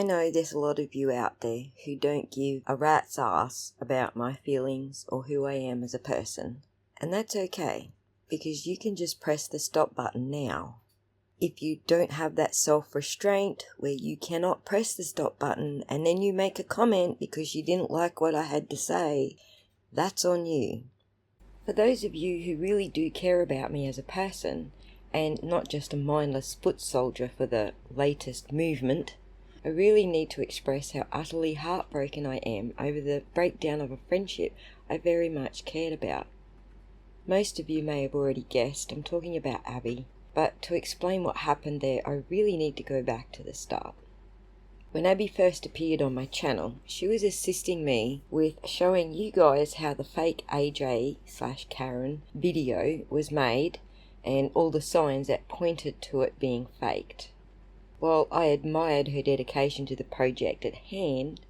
I know there's a lot of you out there who don't give a rat's ass about my feelings or who I am as a person. And that's okay, because you can just press the stop button now. If you don't have that self-restraint where you cannot press the stop button and then you make a comment because you didn't like what I had to say, that's on you. For those of you who really do care about me as a person, and not just a mindless foot soldier for the latest movement, I really need to express how utterly heartbroken I am over the breakdown of a friendship I very much cared about. Most of you may have already guessed I'm talking about Abby, but to explain what happened there, I really need to go back to the start. When Abby first appeared on my channel, she was assisting me with showing you guys how the fake AJ/Karen video was made and all the signs that pointed to it being faked. While I admired her dedication to the project at hand,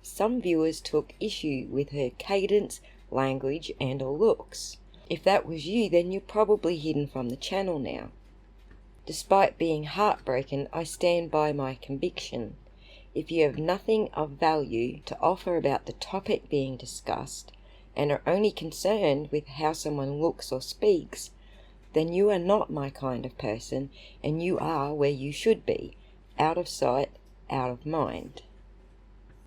some viewers took issue with her cadence, language, and her looks. If that was you, then you're probably hidden from the channel now. Despite being heartbroken, I stand by my conviction. If you have nothing of value to offer about the topic being discussed, and are only concerned with how someone looks or speaks, then you are not my kind of person, and you are where you should be, out of sight, out of mind.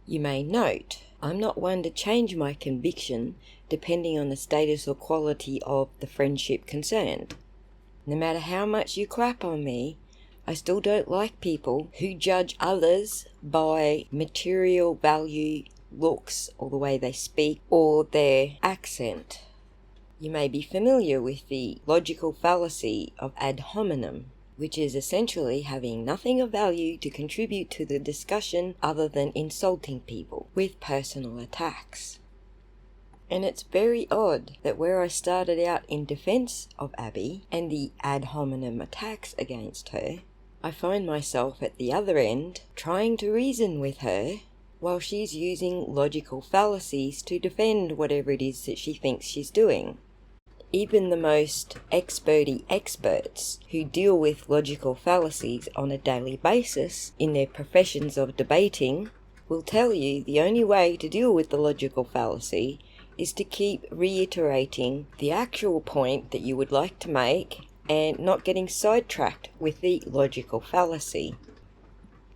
You may note, I'm not one to change my conviction depending on the status or quality of the friendship concerned. No matter how much you crap on me, I still don't like people who judge others by material value, looks, or the way they speak, or their accent. You may be familiar with the logical fallacy of ad hominem, which is essentially having nothing of value to contribute to the discussion other than insulting people with personal attacks. And it's very odd that where I started out in defense of Abby and the ad hominem attacks against her, I find myself at the other end trying to reason with her while she's using logical fallacies to defend whatever it is that she thinks she's doing. Even the most experty experts who deal with logical fallacies on a daily basis in their professions of debating will tell you the only way to deal with the logical fallacy is to keep reiterating the actual point that you would like to make and not getting sidetracked with the logical fallacy.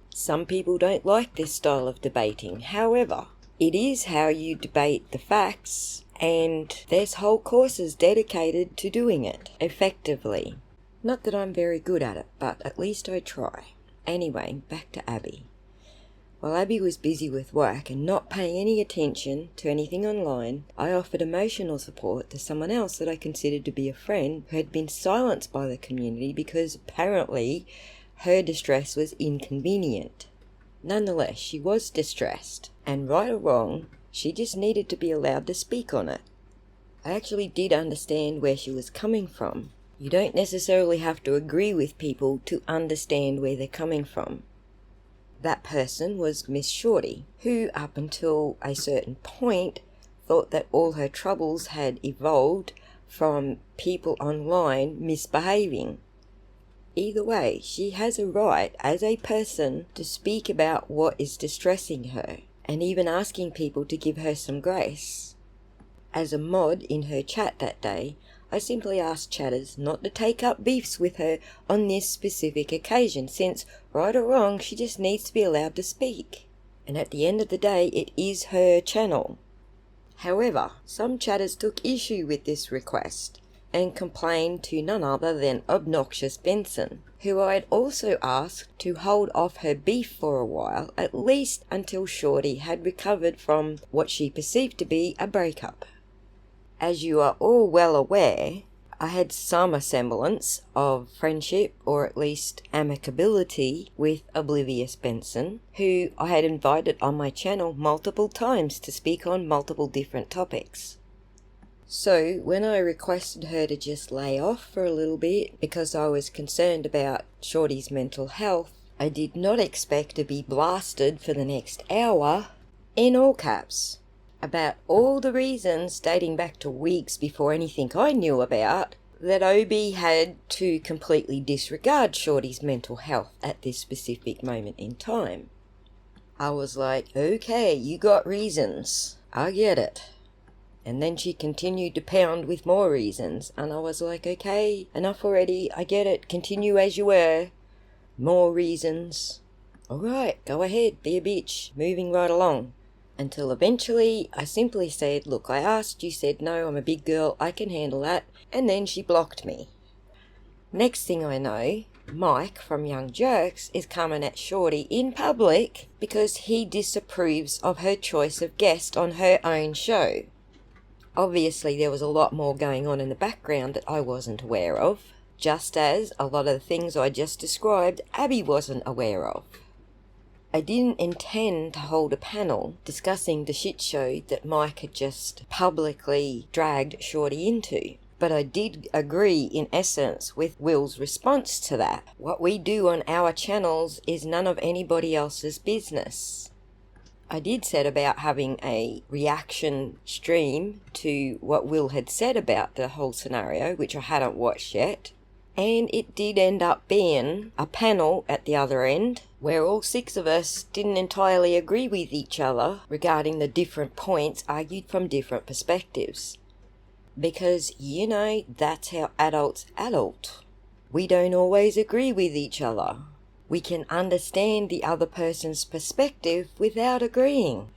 Some people don't like this style of debating. However, it is how you debate the facts, and there's whole courses dedicated to doing it effectively. Not that I'm very good at it, but at least I try. Anyway, back to Abby. While Abby was busy with work and not paying any attention to anything online, I offered emotional support to someone else that I considered to be a friend who had been silenced by the community because apparently her distress was inconvenient. Nonetheless, she was distressed, and right or wrong, she just needed to be allowed to speak on it. I actually did understand where she was coming from. You don't necessarily have to agree with people to understand where they're coming from. That person was Miss Shorty, who up until a certain point thought that all her troubles had evolved from people online misbehaving. Either way, she has a right as a person to speak about what is distressing her, and even asking people to give her some grace. As a mod in her chat that day, I simply asked chatters not to take up beefs with her on this specific occasion, since, right or wrong, she just needs to be allowed to speak. And at the end of the day, it is her channel. However, some chatters took issue with this request, and complained to none other than Obnoxious Benson, who I had also asked to hold off her beef for a while, at least until Shorty had recovered from what she perceived to be a breakup. As you are all well aware, I had some semblance of friendship, or at least amicability, with Oblivious Benson, who I had invited on my channel multiple times to speak on multiple different topics. So, when I requested her to just lay off for a little bit because I was concerned about Shorty's mental health, I did not expect to be blasted for the next hour, in all caps, about all the reasons dating back to weeks before anything I knew about that Obi had to completely disregard Shorty's mental health at this specific moment in time. I was like, okay, you got reasons. I get it. And then she continued to pound with more reasons. And I was like, okay, enough already. I get it. Continue as you were. More reasons. Alright, go ahead, be a bitch. Moving right along. Until eventually I simply said, look, I asked, you said no, I'm a big girl, I can handle that. And then she blocked me. Next thing I know, Mike from Young Jerks is coming at Shorty in public because he disapproves of her choice of guest on her own show. Obviously there was a lot more going on in the background that I wasn't aware of, just as a lot of the things I just described Abby wasn't aware of. I didn't intend to hold a panel discussing the shit show that Mike had just publicly dragged Shorty into. But I did agree in essence with Will's response to that. What we do on our channels is none of anybody else's business. I did set about having a reaction stream to what Will had said about the whole scenario, which I hadn't watched yet. And it did end up being a panel at the other end, where all 6 of us didn't entirely agree with each other regarding the different points argued from different perspectives. Because, you know, that's how adults adult. We don't always agree with each other. We can understand the other person's perspective without agreeing.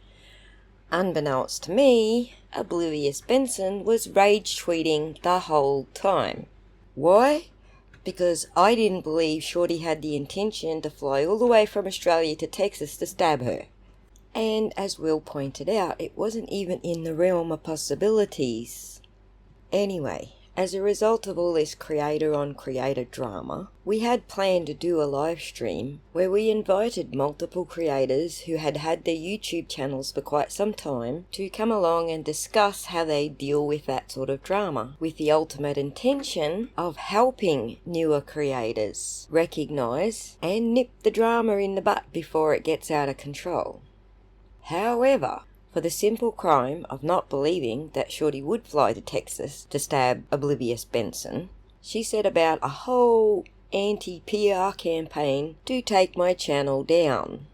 Unbeknownst to me, Oblivious Benson was rage tweeting the whole time. Why? Because I didn't believe Shorty had the intention to fly all the way from Australia to Texas to stab her. And as Will pointed out, it wasn't even in the realm of possibilities. Anyway, as a result of all this creator-on-creator drama, we had planned to do a live stream where we invited multiple creators who had had their YouTube channels for quite some time to come along and discuss how they deal with that sort of drama, with the ultimate intention of helping newer creators recognise and nip the drama in the butt before it gets out of control. However, for the simple crime of not believing that Shorty would fly to Texas to stab Oblivious Benson, she set about a whole anti-PR campaign to take my channel down.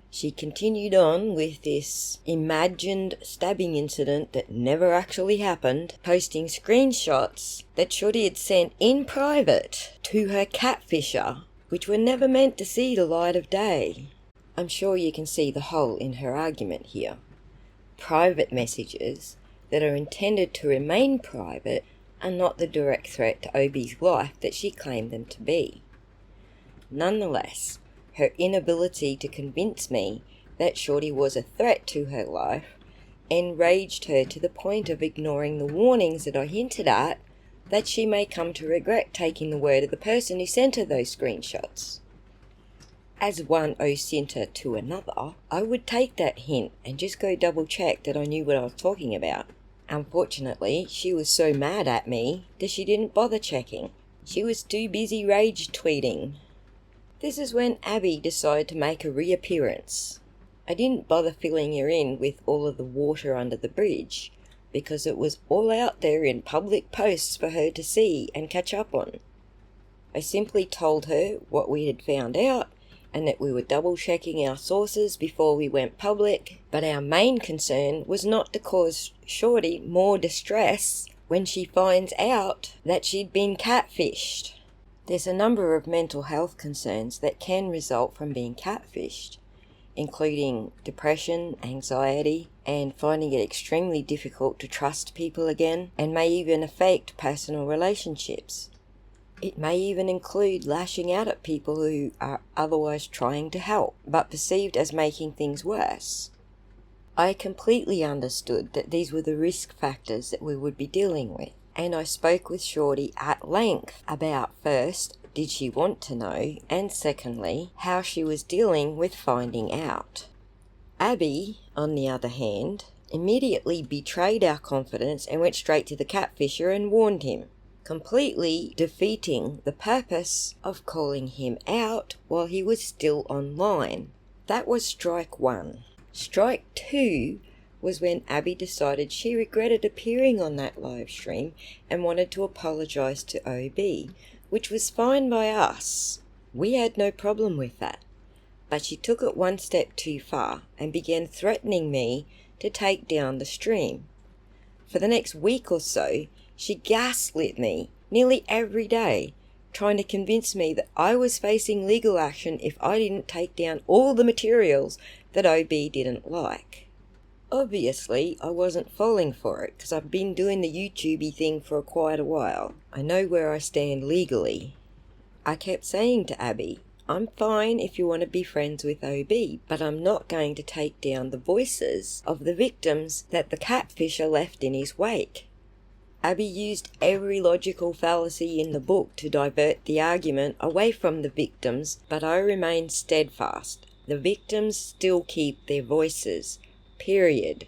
She continued on with this imagined stabbing incident that never actually happened, posting screenshots that Shorty had sent in private to her catfisher, which were never meant to see the light of day. I'm sure you can see the hole in her argument here. Private messages that are intended to remain private are not the direct threat to Obi's life that she claimed them to be. Nonetheless, her inability to convince me that Shorty was a threat to her life enraged her to the point of ignoring the warnings that I hinted at that she may come to regret taking the word of the person who sent her those screenshots. As one OSINTer to another, I would take that hint and just go double check that I knew what I was talking about. Unfortunately, she was so mad at me that she didn't bother checking. She was too busy rage tweeting. This is when Abby decided to make a reappearance. I didn't bother filling her in with all of the water under the bridge, because it was all out there in public posts for her to see and catch up on. I simply told her what we had found out, and that we were double-checking our sources before we went public, but our main concern was not to cause Shorty more distress when she finds out that she'd been catfished. There's a number of mental health concerns that can result from being catfished, including depression, anxiety, and finding it extremely difficult to trust people again, and may even affect personal relationships. It may even include lashing out at people who are otherwise trying to help, but perceived as making things worse. I completely understood that these were the risk factors that we would be dealing with, and I spoke with Shorty at length about, first, did she want to know, and secondly, how she was dealing with finding out. Abby, on the other hand, immediately betrayed our confidence and went straight to the catfisher and warned him, completely defeating the purpose of calling him out while he was still online. That was strike 1. Strike 2 was when Abby decided she regretted appearing on that live stream and wanted to apologise to OB, which was fine by us. We had no problem with that. but she took it one step too far and began threatening me to take down the stream. For the next week or so, she gaslit me nearly every day, trying to convince me that I was facing legal action if I didn't take down all the materials that OB didn't like. Obviously, I wasn't falling for it because I've been doing the YouTubey thing for quite a while. I know where I stand legally. I kept saying to Abby, I'm fine if you want to be friends with OB, but I'm not going to take down the voices of the victims that the catfisher left in his wake. Abby used every logical fallacy in the book to divert the argument away from the victims, but I remained steadfast. The victims still keep their voices. Period.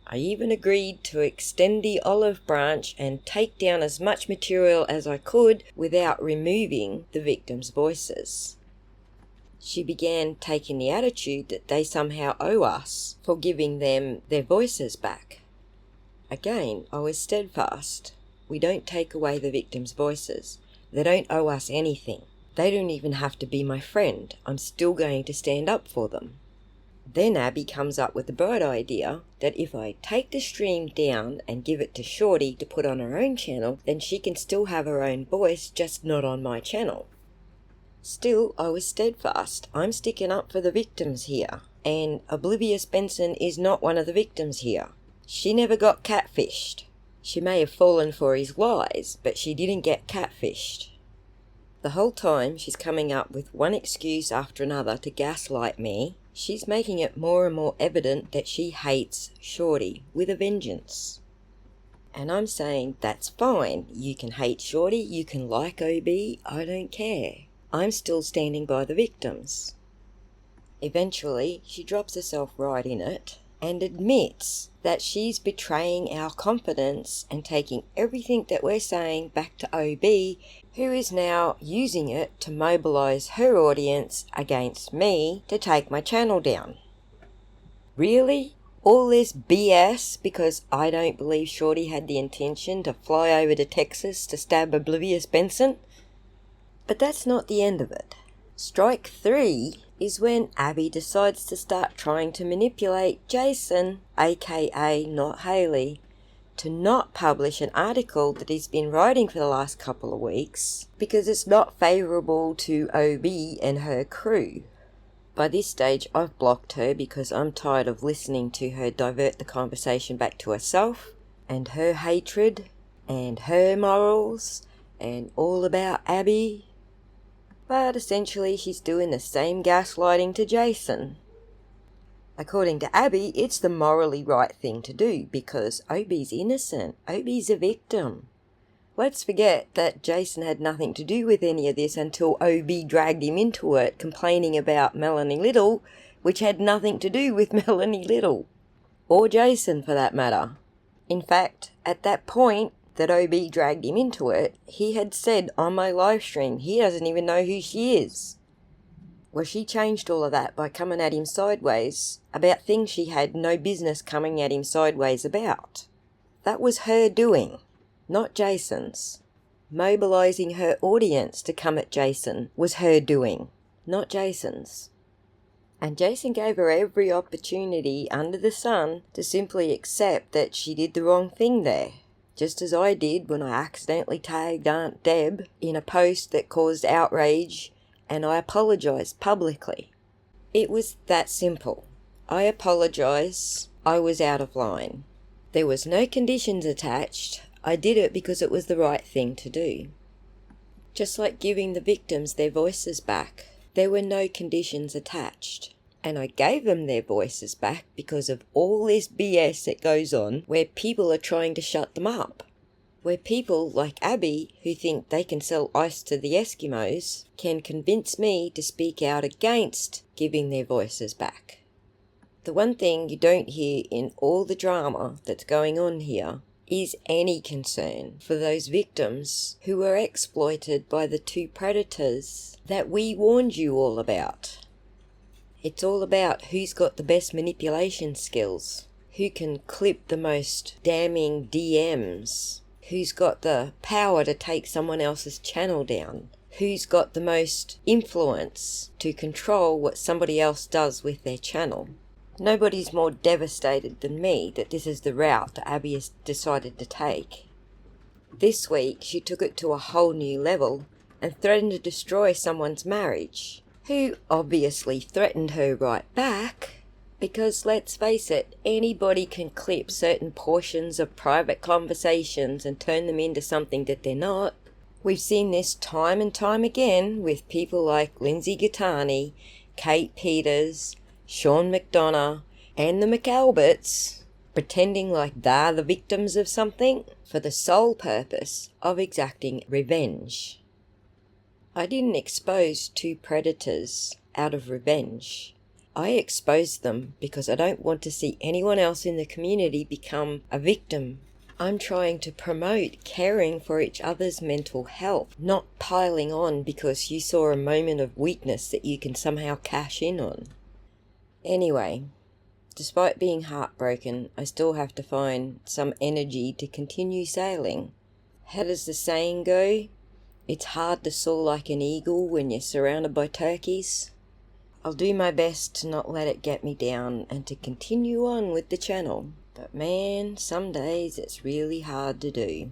I even agreed to extend the olive branch and take down as much material as I could without removing the victims' voices. She began taking the attitude that they somehow owe us for giving them their voices back. Again, I was steadfast. We don't take away the victims' voices. They don't owe us anything. They don't even have to be my friend. I'm still going to stand up for them. Then Abby comes up with the bright idea that if I take the stream down and give it to Shorty to put on her own channel, then she can still have her own voice, just not on my channel. Still, I was steadfast. I'm sticking up for the victims here. And Oblivious Benson is not one of the victims here. She never got catfished. She may have fallen for his lies, but she didn't get catfished. The whole time she's coming up with one excuse after another to gaslight me. She's making it more and more evident that she hates Shorty with a vengeance. And I'm saying, that's fine. You can hate Shorty, you can like OB, I don't care. I'm still standing by the victims. Eventually, she drops herself right in it and admits that she's betraying our confidence and taking everything that we're saying back to OB, who is now using it to mobilise her audience against me to take my channel down. Really? All this BS because I don't believe Shorty had the intention to fly over to Texas to stab Oblivious Benson? But that's not the end of it. Strike 3 is when Abby decides to start trying to manipulate Jason, aka Not Haley, to not publish an article that he's been writing for the last couple of weeks because it's not favourable to OB and her crew. By this stage I've blocked her because I'm tired of listening to her divert the conversation back to herself and her hatred and her morals and all about Abby. But essentially she's doing the same gaslighting to Jason. According to Abby, it's the morally right thing to do because OB's innocent. OB's a victim. Let's forget that Jason had nothing to do with any of this until OB dragged him into it, complaining about Melanie Little, which had nothing to do with Melanie Little. Or Jason, for that matter. In fact, at that point that OB dragged him into it, he had said on my live stream he doesn't even know who she is. Well, she changed all of that by coming at him sideways about things she had no business coming at him sideways about. That was her doing, not Jason's. Mobilising her audience to come at Jason was her doing, not Jason's. And Jason gave her every opportunity under the sun to simply accept that she did the wrong thing there. Just as I did when I accidentally tagged Aunt Deb in a post that caused outrage, and I apologised publicly. It was that simple. I apologise. I was out of line. There was no conditions attached. I did it because it was the right thing to do. Just like giving the victims their voices back, there were no conditions attached. And I gave them their voices back because of all this BS that goes on where people are trying to shut them up. Where people like Abby, who think they can sell ice to the Eskimos, can convince me to speak out against giving their voices back. The one thing you don't hear in all the drama that's going on here is any concern for those victims who were exploited by the two predators that we warned you all about. It's all about who's got the best manipulation skills, who can clip the most damning DMs, who's got the power to take someone else's channel down, who's got the most influence to control what somebody else does with their channel. Nobody's more devastated than me that this is the route that Abby has decided to take. This week she took it to a whole new level and threatened to destroy someone's marriage, who obviously threatened her right back, because let's face it, anybody can clip certain portions of private conversations and turn them into something that they're not. We've seen this time and time again with people like Lindsay Gattani, Kate Peters, Sean McDonough, and the McAlberts, pretending like they're the victims of something for the sole purpose of exacting revenge. I didn't expose two predators out of revenge. I exposed them because I don't want to see anyone else in the community become a victim. I'm trying to promote caring for each other's mental health, not piling on because you saw a moment of weakness that you can somehow cash in on. Anyway, despite being heartbroken, I still have to find some energy to continue sailing. How does the saying go? It's hard to soar like an eagle when you're surrounded by turkeys. I'll do my best to not let it get me down and to continue on with the channel. But man, some days it's really hard to do.